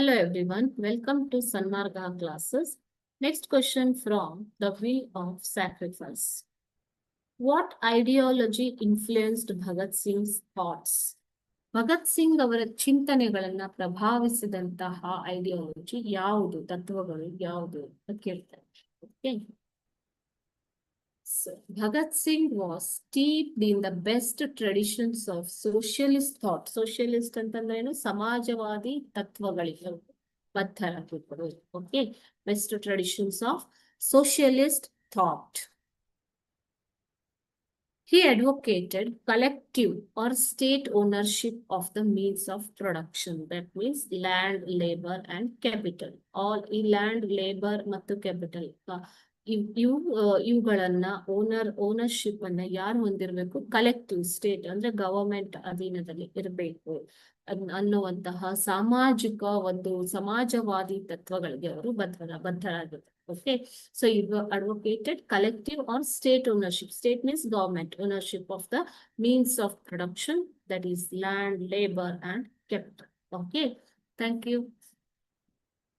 Hello everyone, welcome to Sanmarga classes. Next question from The Will of Sacrifice. What ideology influenced Bhagat Singh's thoughts? Bhagat Singh ಅವರ ಚಿಂತನೆಗಳನ್ನ ಪ್ರಭಾವಿಸಿದಂತಹ ideology ಯಾವುದು, ತತ್ವಗಳು ಯಾವುದು ಅಂತ ಕೇಳ್ತಾರೆ. Okay, so Bhagat Singh was steeped in the best traditions of socialist thought. Socialist ಅಂತಂದ್ರೆ ಏನು? ಸಮಾಜವಾದಿ ತತ್ವಗಳಿಗೆ ಬದ್ಧರಾಗಿದ್ದರು. Okay, best traditions of socialist thought. He advocated collective or state ownership of the means of production. That means land, labor and capital. All land, labor ಮತ್ತು capital. ಇವುಗಳನ್ನ ownership ಅನ್ನ ಯಾರು ಹೊಂದಿರಬೇಕು? ಕಲೆಕ್ಟಿವ್ ಸ್ಟೇಟ್ ಅಂದ್ರೆ ಗವರ್ಮೆಂಟ್ ಅಧೀನದಲ್ಲಿ ಇರಬೇಕು ಅನ್ನುವಂತಹ ಸಾಮಾಜಿಕ ಒಂದು ಸಮಾಜವಾದಿ ತತ್ವಗಳಿಗೆ ಅವರು ಬದ್ಧರಾಗಿದ್ದಾರೆ. Okay, so you advocated collective or state ownership. State means government ownership of the means of production, that is land, labor and capital. Okay, thank you.